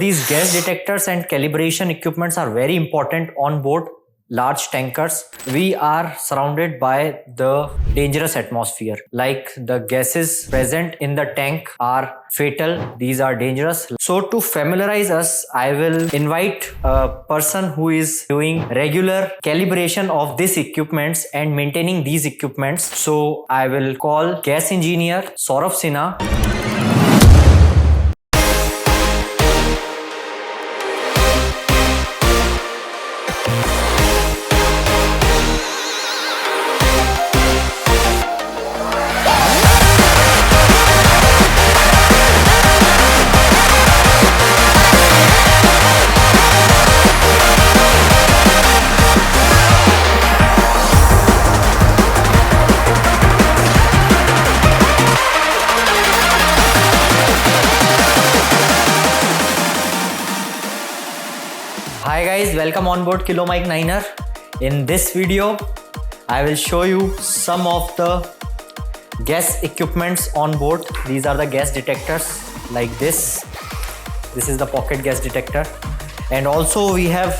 These gas detectors and calibration equipments are very important on board large tankers. We are surrounded by the dangerous atmosphere. Like the gases present in the tank are fatal. These are dangerous. So to familiarize us, I will invite a person who is doing regular calibration of these equipments and maintaining these equipments. So I will call gas engineer Saurabh Sinha. Hi guys, welcome on board KiloMike 9er. In this video, I will show you some of the gas equipments on board. These are the gas detectors like this. This is the pocket gas detector. And also we have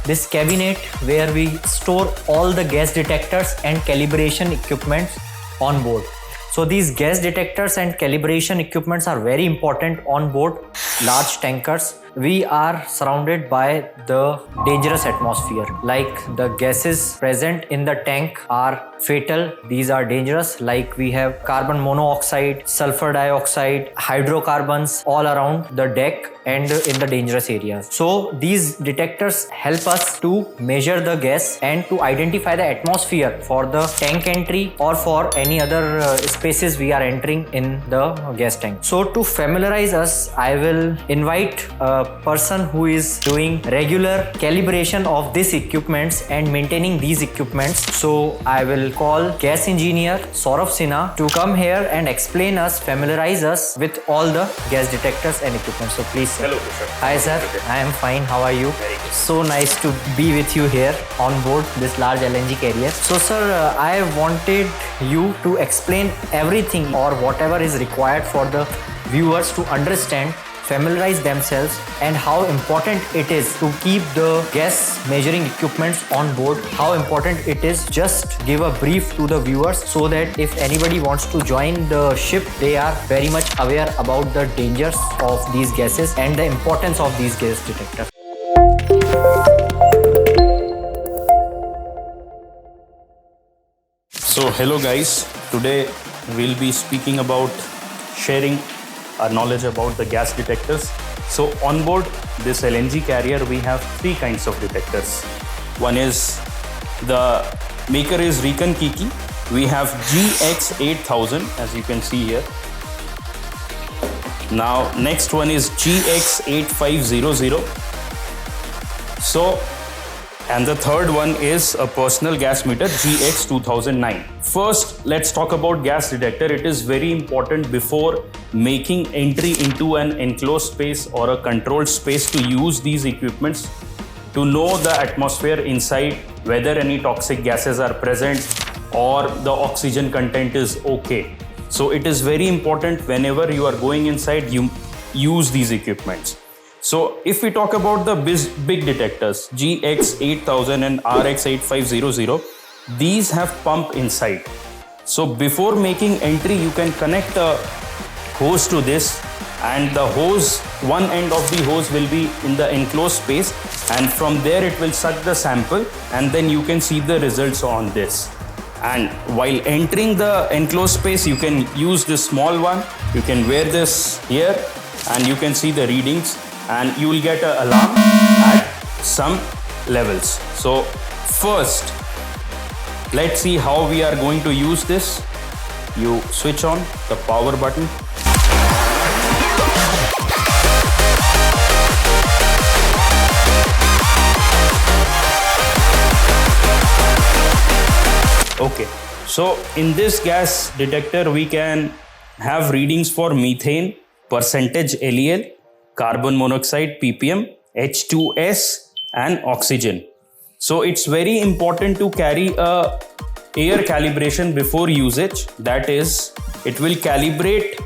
this cabinet where we store all the gas detectors and calibration equipments on board. So these gas detectors and calibration equipments are very important on board large tankers. We are surrounded by the dangerous atmosphere. Like the gases present in the tank are fatal. These are dangerous. Like we have carbon monoxide, sulfur dioxide, hydrocarbons all around the deck and in the dangerous areas. So these detectors help us to measure the gas and to identify the atmosphere for the tank entry or for any other spaces we are entering in the gas tank. So to familiarize us, I will invite a person who is doing regular calibration of these equipments and maintaining these equipments. So I will call gas engineer Saurabh Sinha to come here and explain us, familiarize us with all the gas detectors and equipment. So please. Hello, sir. Hi sir, I am fine. How are you? Very good. So nice to be with you here on board this large LNG carrier. So sir, I wanted you to explain everything or whatever is required for the viewers to understand, familiarize themselves, and how important it is to keep the gas measuring equipments on board. How important it is, just give a brief to the viewers so that if anybody wants to join the ship, they are very much aware about the dangers of these gases and the importance of these gas detectors. So hello guys, today we'll be speaking about sharing our knowledge about the gas detectors. So on board this LNG carrier, we have three kinds of detectors. One is, the maker is Recon Kiki. We have GX8000, as you can see here. Now next one is GX8500. So, and the third one is a personal gas meter, GX2009. First, let's talk about gas detector. It is very important before making entry into an enclosed space or a controlled space to use these equipments to know the atmosphere inside, whether any toxic gases are present or the oxygen content is okay. So it is very important whenever you are going inside, you use these equipments. So if we talk about the big detectors, GX8000 and RX8500, these have pump inside. So before making entry, you can connect a hose to this, and the hose, one end of the hose will be in the enclosed space, and from there it will suck the sample, and then you can see the results on this. And while entering the enclosed space, you can use this small one. You can wear this here and you can see the readings, and you will get an alarm at some levels. So first, let's see how we are going to use this. You switch on the power button. Okay, so in this gas detector, we can have readings for methane, percentage LEL, carbon monoxide ppm, H2S and oxygen. So it's very important to carry a air calibration before usage. That is, it will calibrate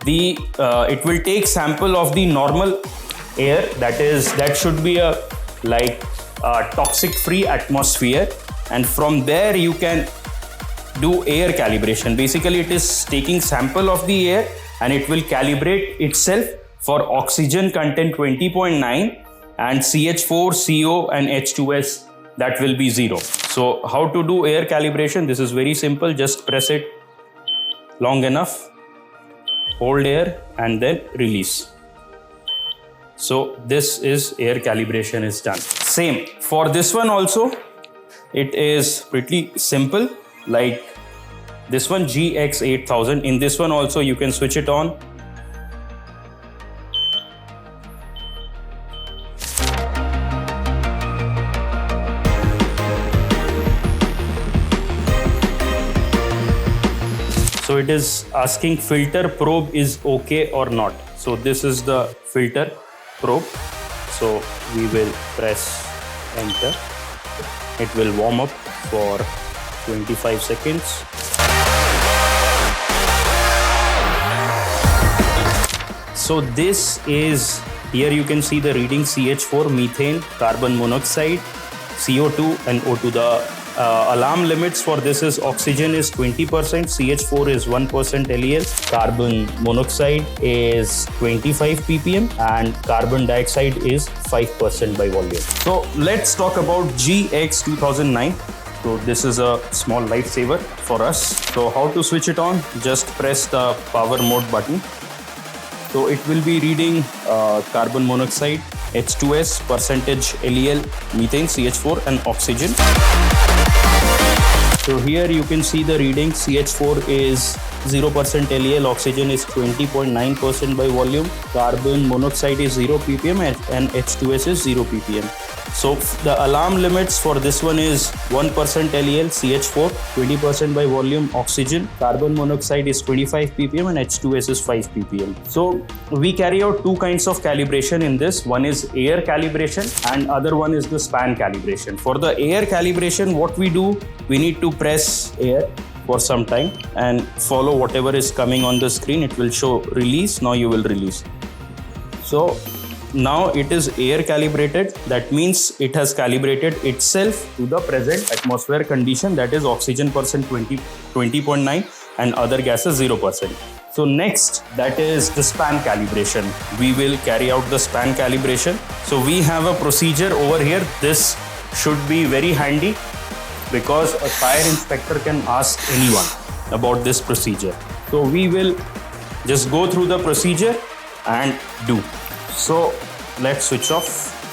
the, it will take sample of the normal air, that should be a toxic free atmosphere, and from there you can do air calibration. Basically it is taking sample of the air and it will calibrate itself for oxygen content 20.9 and CH4, CO and H2S that will be 0. So how to do air calibration? This is very simple. Just press it long enough, hold air and then release. So this is air calibration is done. Same for this one also. It is pretty simple, like this one GX8000. In this one also you can switch it on. So it is asking filter probe is okay or not. So this is the filter probe. So we will press enter. It will warm up for 25 seconds. So this is, here you can see the reading CH4, methane, carbon monoxide, CO2 and O2. The alarm limits for this is oxygen is 20%, CH4 is 1% LEL, carbon monoxide is 25 ppm and carbon dioxide is 5% by volume. So let's talk about GX2009. So this is a small lifesaver for us. So how to switch it on? Just press the power mode button. So it will be reading carbon monoxide, H2S, percentage LEL, methane, CH4 and oxygen. So here you can see the reading. CH4 is 0% LEL, oxygen is 20.9% by volume, carbon monoxide is 0 ppm and H2S is 0 ppm. So the alarm limits for this one is 1% LEL, CH4, 20% by volume, oxygen, carbon monoxide is 25 ppm and H2S is 5 ppm. So we carry out two kinds of calibration in this. One is air calibration and other one is the span calibration. For the air calibration, what we do, we need to press air for some time and follow whatever is coming on the screen. It will show release. Now you will release. So now it is air calibrated. That means it has calibrated itself to the present atmosphere condition, that is oxygen percent 20.9 and other gases 0%. So next, that is the span calibration. We will carry out the span calibration. So we have a procedure over here. This should be very handy because a fire inspector can ask anyone about this procedure. So we will just go through the procedure and do. So let's switch off.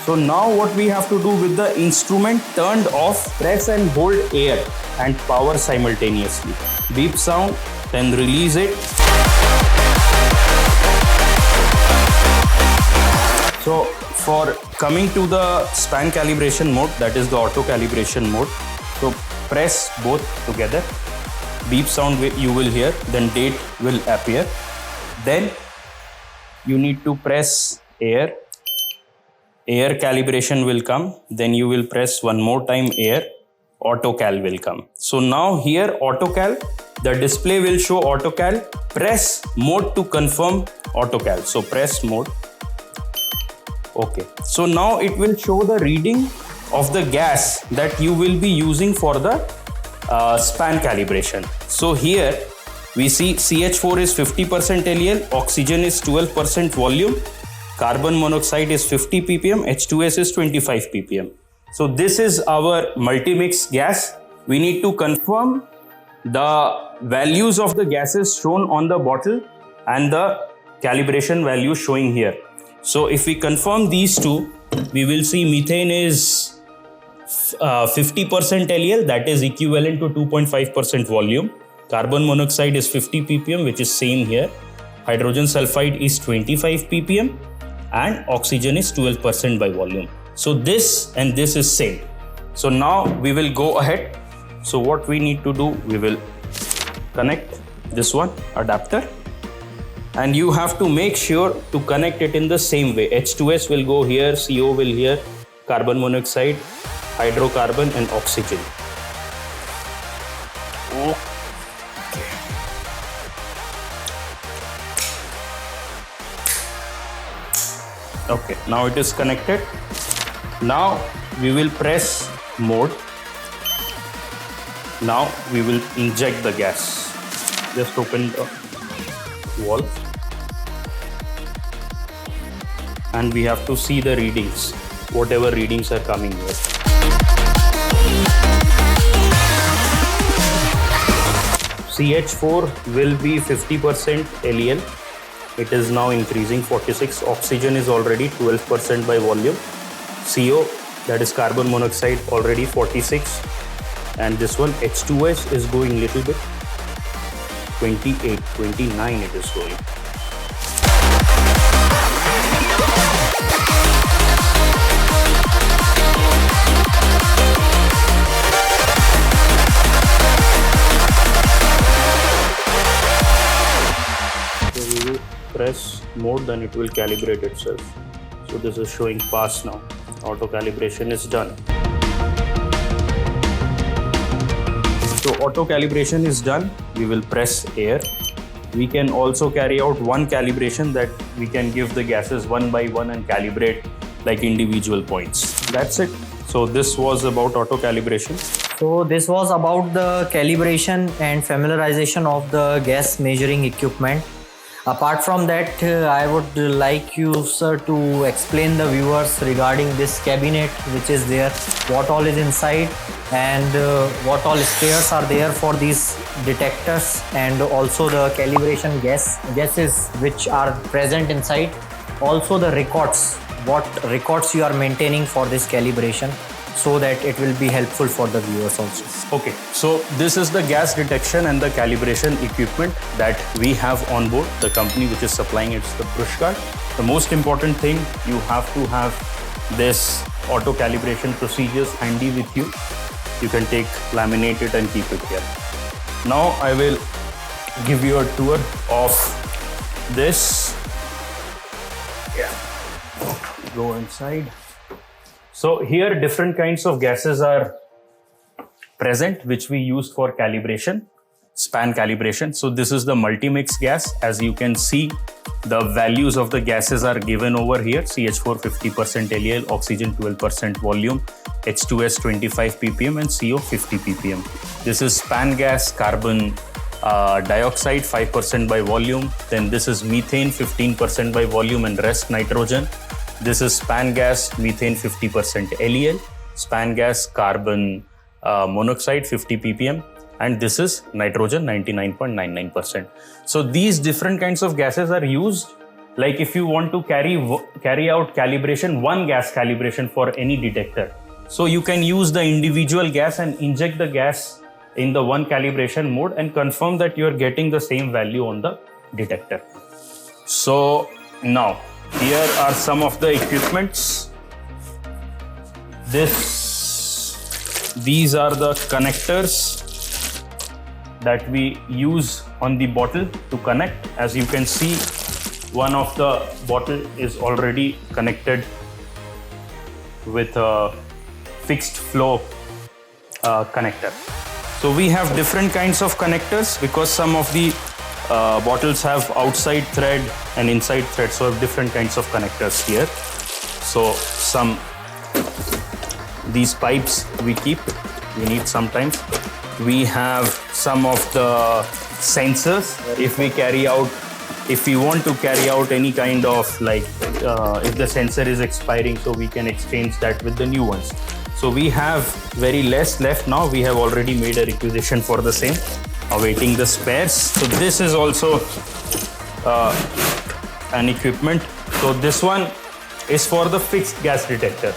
So now what we have to do with the instrument turned off, press and hold air and power simultaneously. Beep sound, then release it. So for coming to the span calibration mode, that is the auto calibration mode. So press both together. Beep sound you will hear, then date will appear. Then you need to press air calibration will come, then you will press one more time air, auto cal will come. So now here auto cal, the display will show auto cal, press mode to confirm auto cal. So press mode. Okay, so now it will show the reading of the gas that you will be using for the span calibration. So here we see CH4 is 50% LEL, oxygen is 12% volume, carbon monoxide is 50 ppm, H2S is 25 ppm. So this is our multi-mix gas. We need to confirm the values of the gases shown on the bottle and the calibration value showing here. So if we confirm these two, we will see methane is 50% LEL, that is equivalent to 2.5% volume. Carbon monoxide is 50 ppm, which is same here. Hydrogen sulfide is 25 ppm and oxygen is 12% by volume. So this and this is same. So now we will go ahead. So what we need to do, we will connect this one, adapter. And you have to make sure to connect it in the same way. H2S will go here, CO will here, carbon monoxide, hydrocarbon and oxygen. Okay, now it is connected. Now we will press mode. Now we will inject the gas. Just open the valve. And we have to see the readings, whatever readings are coming here. CH4 will be 50% LEL. It is now increasing 46. Oxygen is already 12% by volume. CO, that is carbon monoxide, already 46. And this one H2S is going little bit. 28, 29 it is going. Press mode, then it will calibrate itself. So this is showing pass now. Auto calibration is done. So auto calibration is done. We will press air. We can also carry out one calibration, that we can give the gases one by one and calibrate like individual points. That's it. So this was about auto calibration. So this was about the calibration and familiarization of the gas measuring equipment. Apart from that, I would like you, sir, to explain the viewers regarding this cabinet which is there, what all is inside, and what all spares are there for these detectors, and also the calibration gases which are present inside. Also the records, what records you are maintaining for this calibration, so that it will be helpful for the viewers also. Okay, so this is the gas detection and the calibration equipment that we have on board. The company which is supplying it is the Pushkar. The most important thing, you have to have this auto calibration procedures handy with you. You can laminate it and keep it here. Now I will give you a tour of this. Yeah. Go inside. So here different kinds of gases are present which we use for calibration, span calibration. So this is the multi-mix gas. As you can see, the values of the gases are given over here. CH4 50% LEL, oxygen 12% volume, H2S 25 ppm and CO 50 ppm. This is span gas, carbon dioxide 5% by volume. Then this is methane 15% by volume and rest nitrogen. This is span gas, methane 50% LEL, span gas, carbon monoxide 50 ppm, and this is nitrogen 99.99%. So these different kinds of gases are used, like if you want to carry out calibration, one gas calibration for any detector. So you can use the individual gas and inject the gas in the one calibration mode and confirm that you are getting the same value on the detector. So now, here are some of the equipments. These are the connectors that we use on the bottle to connect. As you can see, one of the bottle is already connected with a fixed flow connector. So we have different kinds of connectors because some of the bottles have outside thread and inside thread, so have different kinds of connectors here. So these pipes we need sometimes. We have some of the sensors. If we want to carry out any kind of if the sensor is expiring, so we can exchange that with the new ones. So we have very less left now. We have already made a requisition for the same, awaiting the spares. So this is also an equipment. So this one is for the fixed gas detector.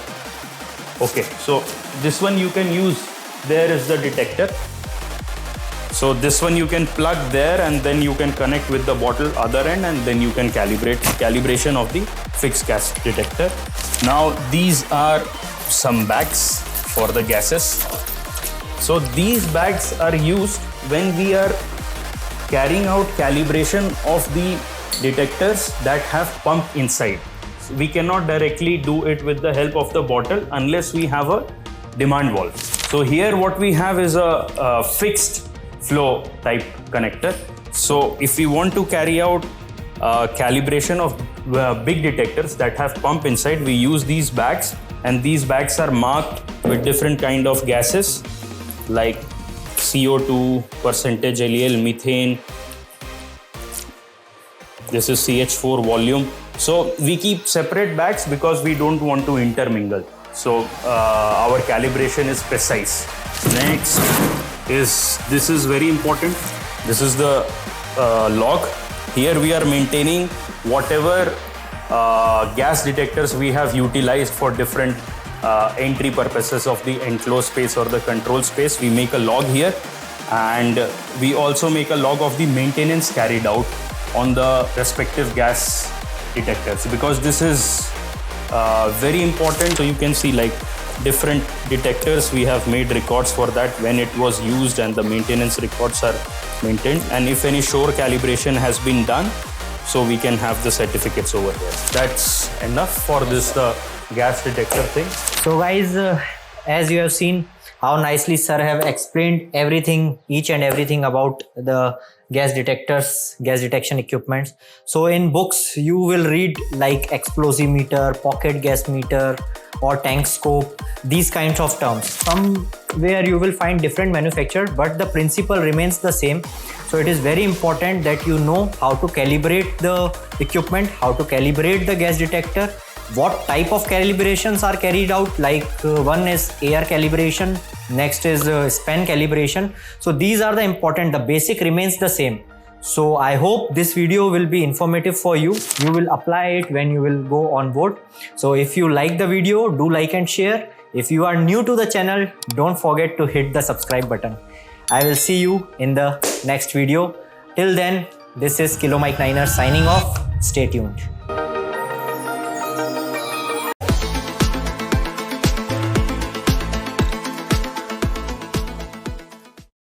Okay, so this one you can use. There is the detector. So this one you can plug there and then you can connect with the bottle other end and then you can calibration of the fixed gas detector. Now these are some bags for the gases. So these bags are used when we are carrying out calibration of the detectors that have pump inside. We cannot directly do it with the help of the bottle unless we have a demand valve. So here what we have is a fixed flow type connector. So if we want to carry out calibration of big detectors that have pump inside. We use these bags, and these bags are marked with different kind of gases like CO2, percentage LEL, methane. This is CH4 volume. So we keep separate bags because we don't want to intermingle. So our calibration is precise. Next this is very important. This is the log. Here we are maintaining whatever gas detectors we have utilized for different entry purposes of the enclosed space or the control space. We make a log here, and we also make a log of the maintenance carried out on the respective gas detectors, because this is very important. So you can see like different detectors, we have made records for that, when it was used, and the maintenance records are maintained, and if any shore calibration has been done, so we can have the certificates over here. That's enough for this gas detector thing. So guys, as you have seen how nicely sir have explained everything, each and everything about the gas detectors, gas detection equipments. So in books you will read like explosimeter, pocket gas meter or tank scope, these kinds of terms. Somewhere you will find different manufacturer, but the principle remains the same. So it is very important that you know how to calibrate the equipment, how to calibrate the gas detector, what type of calibrations are carried out, like one is air calibration, next is span calibration. So these are the important, the basic remains the same. So I hope this video will be informative for you. You will apply it when you will go on board. So if you like the video, do like and share. If you are new to the channel, don't forget to hit the subscribe button. I will see you in the next video. Till then, this is KiloMike 9er signing off. Stay tuned.